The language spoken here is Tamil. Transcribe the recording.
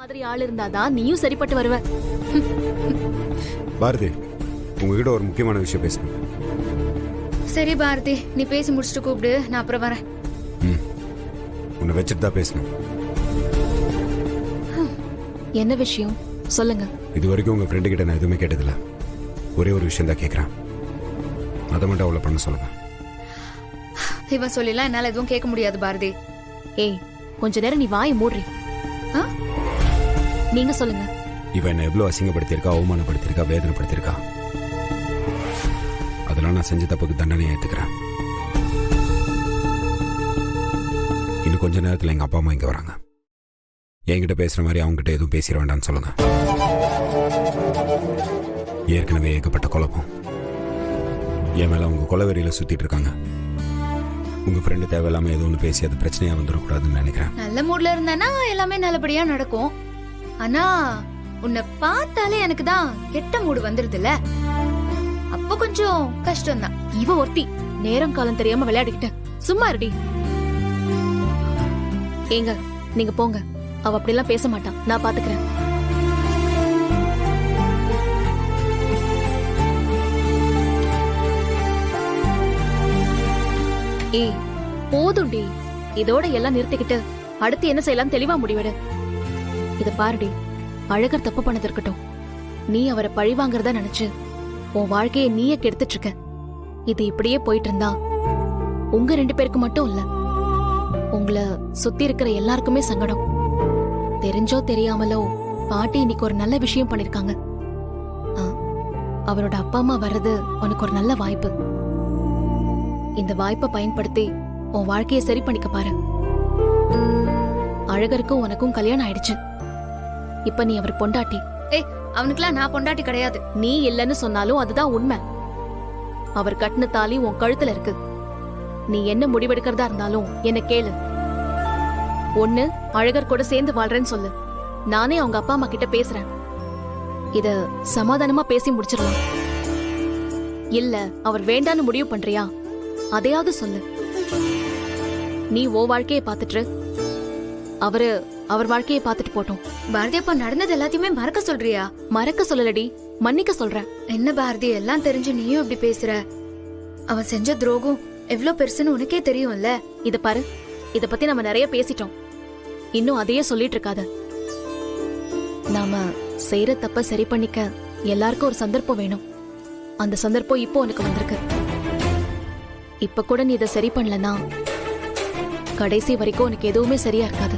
மாதிரி ஆள் இருந்தாதான் நீயும் சரிப்பட்டு வருவ. பாரதி, உங்ககிட்ட ஒரு முக்கியமான விஷயம் பேசணும். சரி பாரதி, நீ பேசி முடிச்சுட்டு கூப்பிடு, நான் அப்புறம் வரேன். உன்னை வச்சுட்டு தான் பேசணும். என்ன விஷயம் சொல்லுங்க. இது வரைக்கும் உங்க ஃப்ரெண்டு கிட்ட நான் எதுவுமே கேட்டதில்ல. ஒரே ஒரு விஷயம் தான் கேட்கறேன். அதை மட்டும் அவளை பண்ண சொல்லுங்க. இவன் சொல்லிலாம் என்னால எதுவும் கேட்க முடியாது பாரதி. ஏய், கொஞ்ச நேரம் நீ வாயை மூடுறி. நீங்க சொல்லுங்க. இவன் என்ன எவ்வளவு அசிங்கப்படுத்தியிருக்கா, அவமானப்படுத்தியிருக்கா, வேதனைப்படுத்தியிருக்கா. அதெல்லாம் நான் செஞ்ச தப்புக்கு தண்டனை ஏத்துக்கிறேன். இன்னும் கொஞ்ச நேரத்தில் எங்க அப்பா அம்மா இங்க வராங்க. என்கிட்ட பேசுற மாதிரி அவங்க கிட்ட எதுவும் பேசிட வேண்டாம்னு சொல்லுங்க. ஏற்கனவே ஏகப்பட்ட குழப்பம். என் மேல அவங்க கொலவெறியில சுத்திட்டு இருக்காங்க. உங்க ஃப்ரெண்டு தேவையில்லாம ஏதோ ஒன்று பேசி அது பிரச்சனையா வந்துடக்கூடாதுன்னு நினைக்கிறேன். நல்ல மூட்ல இருந்தானா எல்லாமே நல்லபடியா நடக்கும். ஆனா உன்னை பார்த்தாலே எனக்கு தான் கெட்ட மூடு வந்துருதுல, அப்போ கொஞ்சம் கஷ்டம் தான். இவ ஒருத்தி நேரம் காலம் தெரியாம விளையாடிக்கிட்ட சும்மா இருடி. ஏங்க, நீங்க போங்க. அவ அப்படிலாம் பேச மாட்டான், நான் பாத்துக்கிறேன். ஏய், போதும்டி. இதோட எல்லாம் நிறுத்திக்கிட்டு அடுத்து என்ன செய்யலாம் தெளிவா முடிவெடு. இத பாருடி, அழகர் தப்பு பண்ணது இருக்கட்டும். நீ அவரை பழி வாங்குறதா நினைச்சு உன் வாழ்க்கையை நீயே கெடுத்துட்டு இருக்க. இது இப்படியே போயிட்டு இருந்தா உங்க 2 பேருக்கு மட்டும் இல்ல, உங்களை சுத்தி இருக்கிற எல்லாருக்குமே சங்கடம். தெரிஞ்சோ தெரியாமலோ பாட்டி இன்னைக்கு ஒரு நல்ல விஷயம் பண்ணிருக்காங்க. அவரோட அப்பா அம்மா வர்றது உனக்கு ஒரு நல்ல வாய்ப்பு. இந்த வாய்ப்பை பயன்படுத்தி உன் வாழ்க்கையை சரி பண்ணிக்க பாரு. அழகருக்கும் உனக்கும் கல்யாணம் ஆயிடுச்சு. இப்ப நீ அவர் பொண்டாட்டி. ஏய், அவனுக்குலாம் நான் பொண்டாட்டி கிடையாது. நீ இல்லன்னு சொன்னாலும் அதுதான் உண்மை. அவர் கட்டின தாலி உன் கழுத்துல இருக்கு. நீ என்ன முடிவெடுக்கிறதா இருந்தாலும் என்ன கேளு. ஒண்ணு அழகர் கூட சேர்ந்து வாழ்றேன்னு சொல்லு. நானே அவங்க அப்பா அம்மா கிட்ட பேசுறேன். இத சமாதானமா பேசி முடிச்சிடலாம். இல்ல அவர் வேண்டான்னு முடிவு பண்றியா, அதையாவது சொல்லு. நீ ஓ வாழ்க்கையை பாத்துட்டு அவரு அவர் வாழ்க்கையை பாத்துட்டு போட்டோம். பாரதி, அப்ப நடந்தது எல்லாத்தையுமே மறக்க சொல்றியா? மறக்க சொல்லலடி, மன்னிக்க சொல்றேன். என்ன பாரதி, எல்லாம் தெரிஞ்சு நீயும் இப்படி பேசுற? அவன் செஞ்ச துரோகம் எவ்வளவு பெருசுன்னு உனக்கே தெரியும்ல. இத பாரு, இத பத்தி நம்ம நிறைய பேசிட்டோம். இன்னும் அதையே சொல்லிட்டு இருக்காத. நாம செய்யற தப்ப சரி பண்ணிக்க எல்லாருக்கும் ஒரு சந்தர்ப்பம் வேணும். அந்த சந்தர்ப்பம் இப்போ உனக்கு வந்திருக்கு. இப்ப கூட நீ இதை சரி பண்ணலனா கடைசி வரைக்கும் உனக்கு எதுவுமே சரியா இருக்காது.